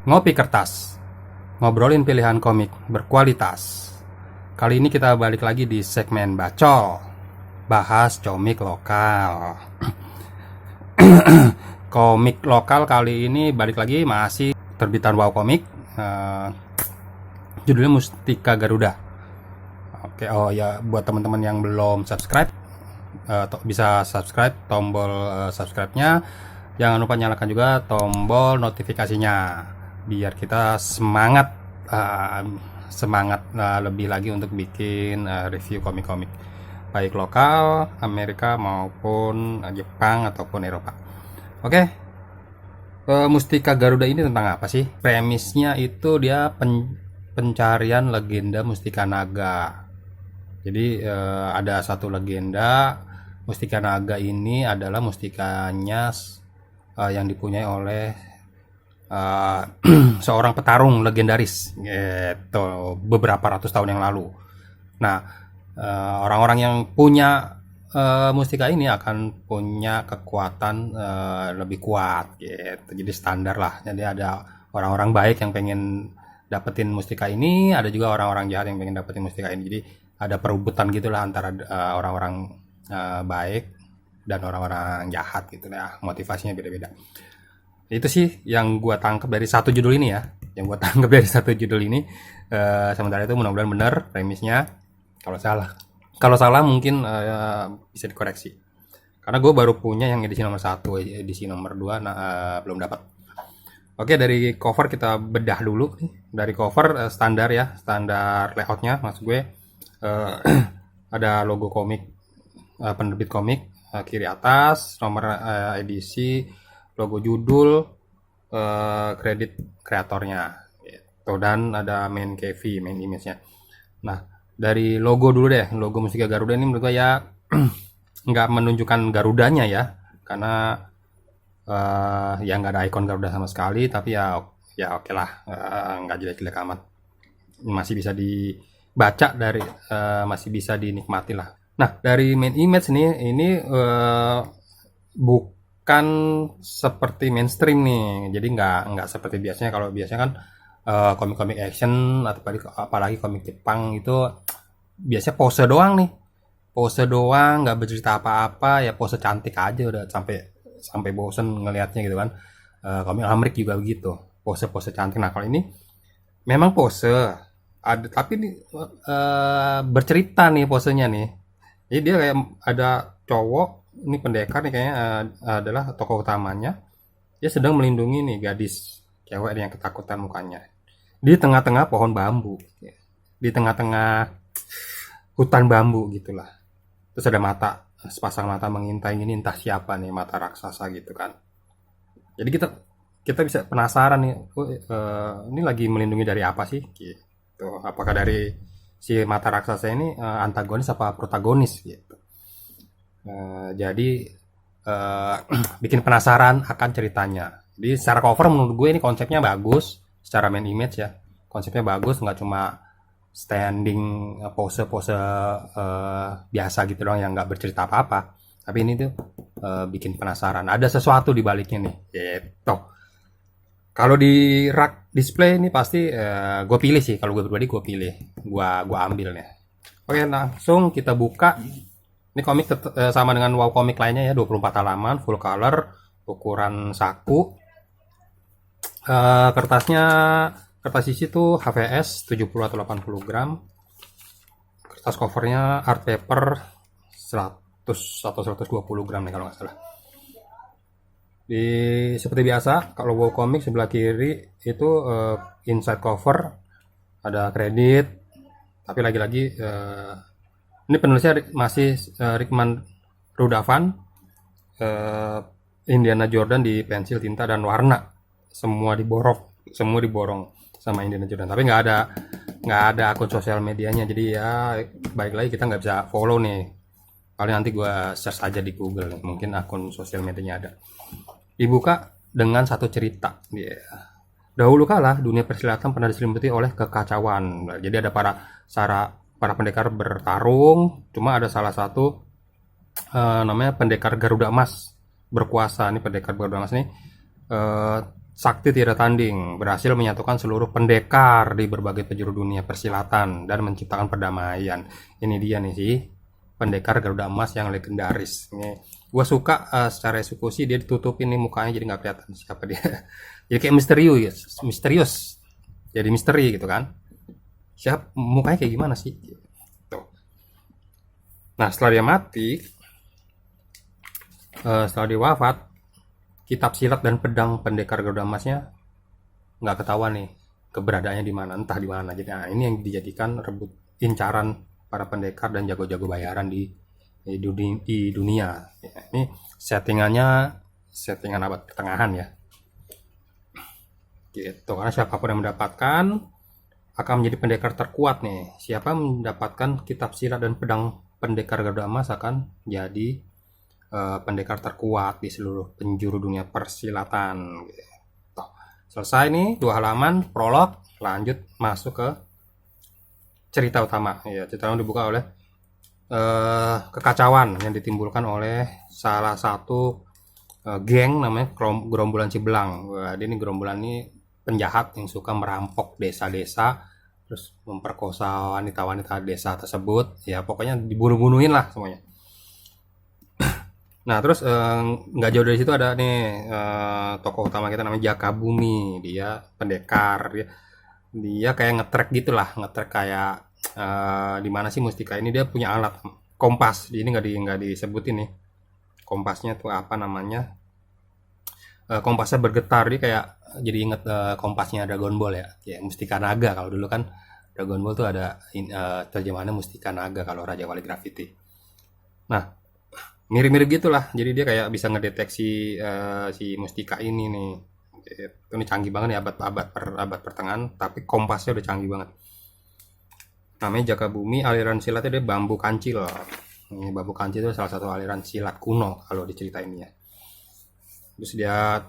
Ngopi Kertas, ngobrolin pilihan komik berkualitas. Kali ini kita balik lagi di segmen Bacol, bahas komik lokal. Komik lokal kali ini balik lagi masih terbitan Wow Komik. Judulnya Mustika Garuda. Oke, oh ya, buat teman-teman yang belum subscribe, bisa subscribe, tombol subscribe-nya. Jangan lupa nyalakan juga tombol notifikasinya biar kita semangat lebih lagi untuk bikin review komik-komik baik lokal, Amerika maupun Jepang ataupun Eropa. Oke. Mustika Garuda ini tentang apa sih? Premisnya itu dia pencarian legenda Mustika Naga. Jadi ada satu legenda Mustika Naga ini adalah mustikanya yang dipunyai oleh seorang petarung legendaris gitu, beberapa ratus tahun yang lalu. Nah, orang-orang yang punya mustika ini akan punya kekuatan lebih kuat gitu. Jadi standar lah. Jadi ada orang-orang baik yang pengen dapetin mustika ini, ada juga orang-orang jahat yang pengen dapetin mustika ini. Jadi ada perebutan gitulah antara orang-orang baik dan orang-orang jahat gitu ya. Motivasinya beda-beda. Itu sih yang gua tangkap dari satu judul ini ya. Yang gua tangkap dari satu judul ini. Sementara itu mudah-mudahan benar premisnya. Kalau salah mungkin bisa dikoreksi. Karena gue baru punya yang edisi nomor 1, edisi nomor 2 belum dapat. Oke, dari cover kita bedah dulu. Dari cover standar ya, standar layoutnya maksud gue. Ada logo komik, penerbit komik kiri atas, nomor edisi, logo judul, kredit kreatornya gitu. Dan ada main KV, main image-nya. Nah, dari logo dulu deh, logo Mustika Garuda ini menurut gue ya nggak menunjukkan Garudanya ya, karena ya nggak ada ikon Garuda sama sekali, tapi ya oke lah, nggak jelek-jelek amat, masih bisa dibaca masih bisa dinikmati lah. Nah, dari main image nih, ini bukan seperti mainstream nih, jadi nggak seperti biasanya. Kalau biasanya kan komik-komik action atau apalagi komik Jepang itu biasanya pose doang nih, nggak bercerita apa-apa, ya pose cantik aja udah sampai bosen ngelihatnya gitu kan. Komik Amerika juga begitu, pose cantik. Nah, kalau ini memang pose ada, tapi bercerita nih posenya nih. Jadi dia kayak ada cowok, ini pendekar nih kayaknya, adalah tokoh utamanya. Dia sedang melindungi nih gadis cewek yang ketakutan mukanya di tengah-tengah pohon bambu, di tengah-tengah hutan bambu gitulah. Terus ada sepasang mata mengintai, ini entah siapa nih, mata raksasa gitu kan. Jadi kita bisa penasaran nih, ini lagi melindungi dari apa sih gitu. Apakah dari si mata raksasa ini antagonis apa protagonis gitu. Jadi bikin penasaran akan ceritanya. Jadi secara cover menurut gue ini konsepnya bagus, secara main image ya, konsepnya bagus, nggak cuma standing pose-pose biasa gitu doang yang nggak bercerita apa-apa, tapi ini tuh bikin penasaran, ada sesuatu di baliknya nih gitu. Kalau di rak display ini pasti gue pilih sih, kalau gue pribadi gue pilih, gue ambil nih. Oke, langsung kita buka. Ini komik sama dengan Wow Komik lainnya ya, 24 halaman, full color, ukuran saku. Kertas isi tuh HVS 70 atau 80 gram. Kertas covernya art paper 100 atau 120 gram nih kalau nggak salah. Seperti biasa, kalau Wow Komik sebelah kiri itu inside cover ada kredit, tapi lagi-lagi ini penulisnya masih Rickman Rudavan, Indiana Jordan di pensil, tinta, dan warna. Semua diborong sama Indiana Jordan. Tapi nggak ada akun sosial medianya. Jadi ya baik lagi kita nggak bisa follow nih. Paling nanti gue search aja di Google nih, mungkin akun sosial medianya ada. Dibuka dengan satu cerita. Dahulu kala dunia persilatan pernah diselimuti oleh kekacauan. Jadi ada para pendekar bertarung. Cuma ada salah satu namanya pendekar Garuda Emas berkuasa. Ini pendekar Garuda Emas nih sakti tidak tanding, berhasil menyatukan seluruh pendekar di berbagai penjuru dunia persilatan dan menciptakan perdamaian. Ini dia nih sih, pendekar Garuda Emas yang legendaris. Ini gua suka secara eksekusi dia ditutupin nih mukanya jadi nggak kelihatan siapa dia. Jadi kayak misterius, misterius. Jadi misteri gitu kan. Siapa mukanya kayak gimana sih? Tuh. Nah, setelah dia mati, setelah dia wafat, kitab silat dan pedang pendekar Garuda Emasnya nggak ketahuan nih keberadaannya di mana, entah di mana. Jadi nah, ini yang dijadikan rebut incaran para pendekar dan jago-jago bayaran di dunia. Ya, ini settingan abad pertengahan ya. Gitu. Karena siapapun yang mendapatkan akan menjadi pendekar terkuat nih. Siapa yang mendapatkan kitab silat dan pedang pendekar Garuda Emas akan jadi pendekar terkuat di seluruh penjuru dunia persilatan. Gitu. Selesai nih 2 halaman prolog, lanjut masuk ke cerita utama. Ya, cerita utama dibuka oleh kekacauan yang ditimbulkan oleh salah satu geng namanya Gerombolan Cibelang. Wah, dia ini gerombolan ini penjahat yang suka merampok desa-desa, terus memperkosa wanita-wanita desa tersebut. Ya pokoknya dibunuh-bunuhin lah semuanya. Nah terus nggak jauh dari situ ada nih tokoh utama kita namanya Jaka Bumi. Dia pendekar, dia kayak ngetrek gitulah, ngetrek kayak di mana sih Mustika ini. Dia punya alat kompas. Ini nggak disebutin nih kompasnya tuh apa namanya. Kompasnya bergetar, dia kayak jadi inget kompasnya Dragon Ball ya, kayak Mustika Naga. Kalau dulu kan Dragon Ball tuh ada terjemahannya Mustika Naga kalau Raja Wali Gravity. Nah mirip-mirip gitulah, jadi dia kayak bisa ngedeteksi si Mustika ini nih. Ini canggih banget nih, abad pertengahan, tapi kompasnya udah canggih banget. Namanya Jaka Bumi, aliran silatnya dia bambu kancil. Ini bambu kancil itu salah satu aliran silat kuno kalau diceritain ya. Terus dia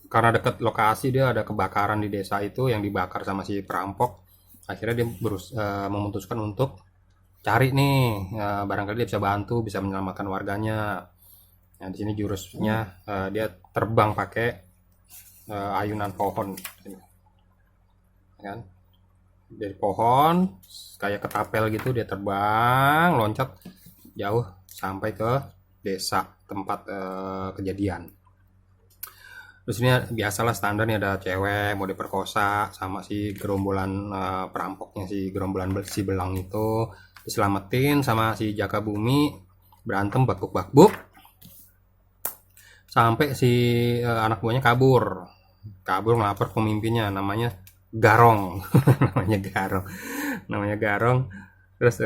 karena dekat lokasi, dia ada kebakaran di desa itu yang dibakar sama si perampok. Akhirnya dia memutuskan untuk cari nih, barangkali dia bisa bantu, bisa menyelamatkan warganya. Nah di sini jurusnya dia terbang pakai ayunan pohon, kan? Dari pohon kayak ketapel gitu dia terbang, loncat jauh sampai ke desa tempat kejadian. Terus ini biasalah standarnya, ada cewek mau diperkosa sama si gerombolan perampoknya, si gerombolan si belang itu diselamatin sama si Jaka Bumi, berantem bakbuk sampai si anak buahnya kabur ngelapor pemimpinnya namanya Garong. namanya Garong. Terus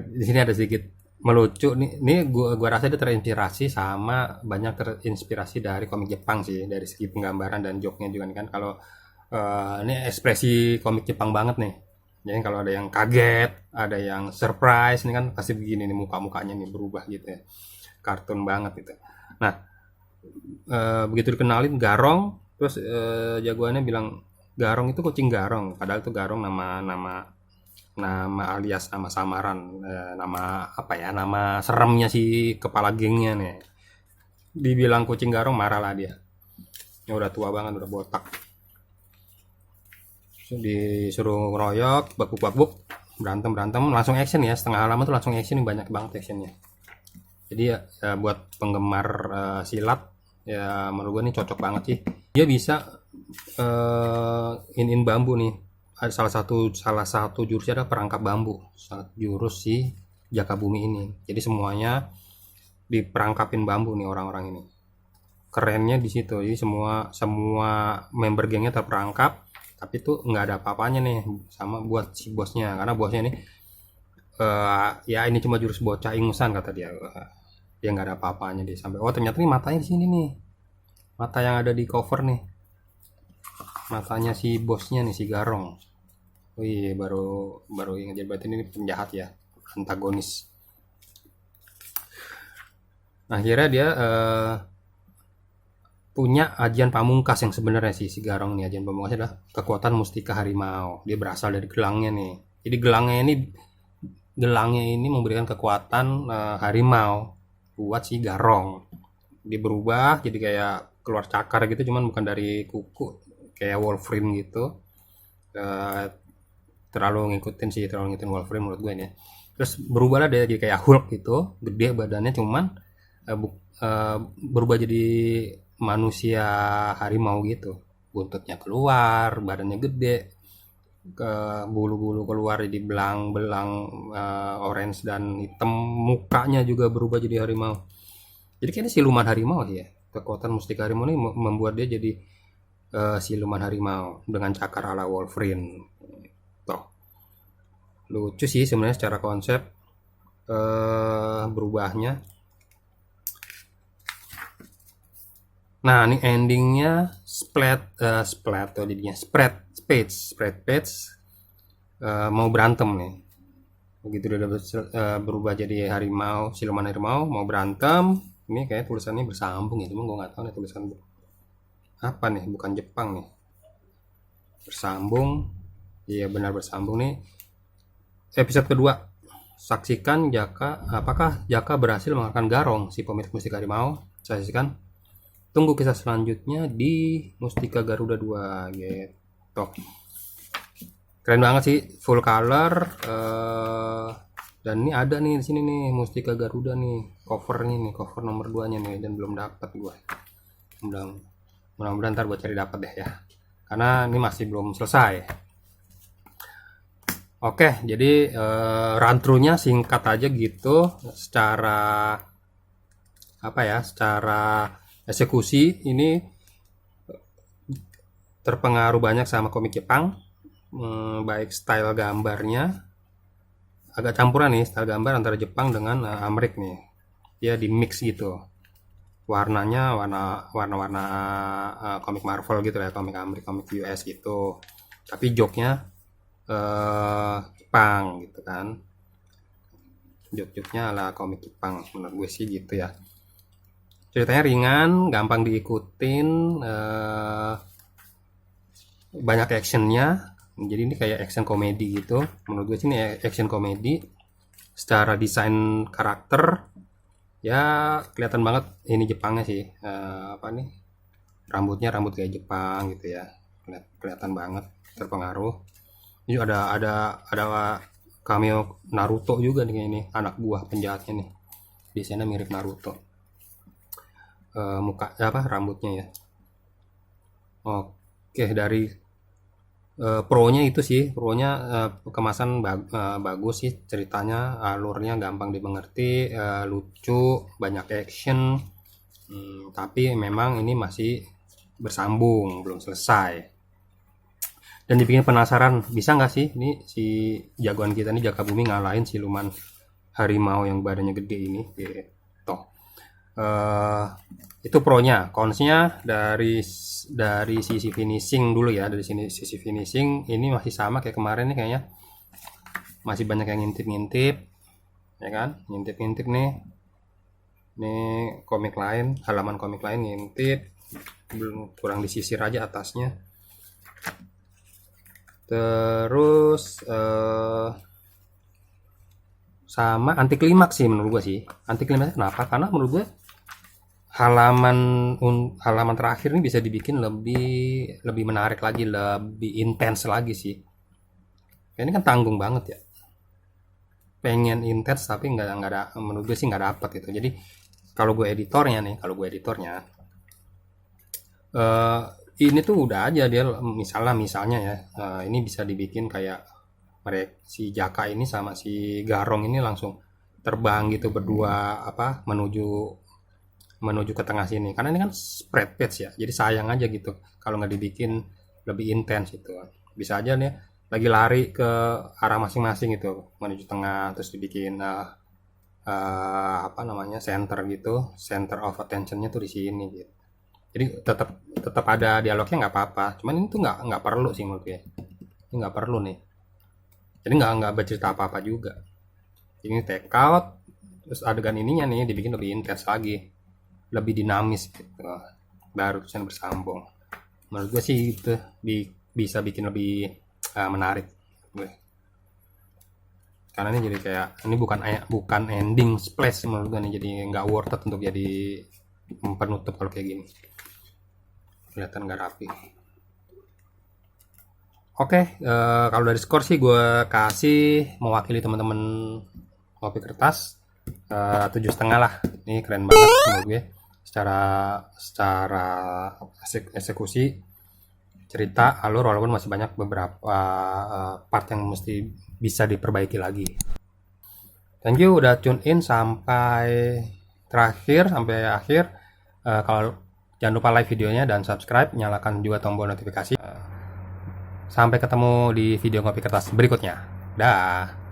di sini ada sedikit melucu nih. Ini gua rasa dia terinspirasi dari komik Jepang sih, dari segi penggambaran dan joke-nya juga nih kan. Kalau ini ekspresi komik Jepang banget nih. Jadi kalau ada yang kaget, ada yang surprise, ini kan pasti begini nih muka-mukanya nih berubah gitu ya. Kartun banget gitu. Nah, begitu dikenalin Garong, terus jagoannya bilang Garong itu kucing Garong, padahal itu Garong nama alias, nama samaran, nama apa ya, nama seremnya si kepala gengnya nih. Dibilang kucing Garong marah lah dia. Ya udah tua banget, udah botak. Disuruh ngeroyok, bakbuk berantem langsung action ya, setengah halaman tuh langsung action, banyak banget actionnya. Jadi ya buat penggemar silat ya menurut gue ini cocok banget sih. Dia bisa in bambu nih. Ada salah satu jurusnya ada perangkap bambu, jurus si Jaka Bumi ini. Jadi semuanya diperangkapin bambu nih orang-orang ini. Kerennya di situ. Jadi semua member gengnya terperangkap, tapi tuh nggak ada apa-apanya nih sama buat si bosnya, karena bosnya nih ya ini cuma jurus bocah ingusan kata dia. Dia nggak ada apa-apanya dia, sampai ternyata nih matanya di sini nih, mata yang ada di cover nih, matanya si bosnya nih, si Garong. Wih, baru ingat, berarti ini penjahat ya, antagonis. Akhirnya dia punya ajian pamungkas yang sebenarnya si Garong nih. Ajian pamungkasnya adalah kekuatan mustika harimau. Dia berasal dari gelangnya nih. Jadi gelangnya ini memberikan kekuatan harimau buat si Garong. Dia berubah jadi kayak keluar cakar gitu, cuman bukan dari kuku kayak Wolverine gitu. Eh, terlalu ngikutin Wolverine menurut gue ini ya. Terus berubah lah dia jadi kayak Hulk gitu, gede badannya, cuman berubah jadi manusia harimau gitu, buntutnya keluar, badannya gede, ke bulu-bulu keluar jadi belang-belang orange dan hitam, mukanya juga berubah jadi harimau. Jadi kayaknya siluman harimau sih ya. Kekuatan mustika harimau ini membuat dia jadi siluman harimau dengan cakar ala Wolverine. Tuh. Lucu sih sebenarnya secara konsep berubahnya. Nah, ini endingnya splat tuh jadinya spread page mau berantem nih. Begitu dia udah berubah jadi harimau, siluman harimau mau berantem. Ini kayak tulisannya bersambung ya, cuma gue nggak tahu nih tulisan apa nih, bukan Jepang nih. Bersambung, iya benar bersambung nih. Episode kedua, saksikan apakah Jaka berhasil mengalahkan Garong, si pemilik mustika harimau. Saksikan. Tunggu kisah selanjutnya di Mustika Garuda 2 gitu. Keren banget sih, full color. Dan ini ada nih di sini nih Mustika Garuda nih, covernya nih, cover nomor 2-nya nih, dan belum dapat gue. Mudah-mudahan ntar gue cari dapat deh ya. Karena ini masih belum selesai. Oke, jadi run through-nya singkat aja gitu, secara apa ya, secara eksekusi ini terpengaruh banyak sama komik Jepang, baik style gambarnya agak campuran nih, style gambar antara Jepang dengan Amerik nih, dia di mix gitu, warnanya warna komik Marvel gitu ya, komik Amerik, komik US gitu, tapi joke-nya Jepang gitu kan, joke-nya ala komik Jepang menurut gue sih gitu ya. Ceritanya ringan, gampang diikutin, banyak actionnya. Jadi ini kayak action komedi gitu. Menurut gue sih ini action komedi. Secara desain karakter, ya kelihatan banget ini Jepangnya sih. Apa nih? Rambut kayak Jepang gitu ya. Kelihatan banget terpengaruh. Ini ada cameo Naruto juga nih ini, anak buah penjahatnya nih. Desainnya mirip Naruto. Muka apa rambutnya ya. Oke, dari pro-nya itu sih, pro-nya kemasan bagus sih, ceritanya alurnya gampang dimengerti, lucu, banyak action, tapi memang ini masih bersambung, belum selesai, dan dibikin penasaran bisa nggak sih ini si jagoan kita nih Jaka Bumi ngalahin siluman harimau yang badannya gede ini gitu. Itu pro-nya. Cons-nya dari sisi finishing dulu ya, dari sisi finishing ini masih sama kayak kemarin nih kayaknya, masih banyak yang ngintip-ngintip ya kan, ngintip-ngintip nih komik lain, halaman komik lain ngintip, belum, kurang disisir aja atasnya. Terus sama anti klimaks sih menurut gue sih. Anti klimaks kenapa? Karena menurut gue halaman terakhir ini bisa dibikin lebih menarik lagi, lebih intens lagi sih. Ini kan tanggung banget ya, pengen intens tapi nggak ada, menurut gue sih nggak dapet gitu. Jadi kalau gue editornya ini tuh udah aja dia misalnya ya, ini bisa dibikin kayak mereka si Jaka ini sama si Garong ini langsung terbang gitu berdua apa menuju ke tengah sini, karena ini kan spread page ya, jadi sayang aja gitu kalau nggak dibikin lebih intens itu. Bisa aja nih lagi lari ke arah masing-masing gitu menuju tengah, terus dibikin apa namanya center gitu, center of attentionnya tuh di sini gitu. Jadi tetap ada dialognya nggak apa-apa, cuman ini tuh nggak perlu sih menurut gue, ini nggak perlu nih, jadi nggak bercerita apa-apa juga. Ini take out, terus adegan ininya nih dibikin lebih intens lagi, lebih dinamis gitu, baru tulisan bersambung. Menurut gue sih itu bisa bikin lebih menarik gue, karena ini jadi kayak ini bukan ending splash menurut gue nih, jadi nggak worth it untuk jadi penutup kalau kayak gini. kelihatan nggak rapi. Oke, kalau dari skor sih gue kasih mewakili teman-teman Ngopi Kertas 7,5 lah. Ini keren banget menurut gue. Secara eksekusi, cerita, alur, walaupun masih banyak beberapa part yang mesti bisa diperbaiki lagi. Thank you udah tune in sampai sampai akhir. Kalau jangan lupa like videonya dan subscribe, nyalakan juga tombol notifikasi. Sampai ketemu di video Ngopi Kertas berikutnya. Dah.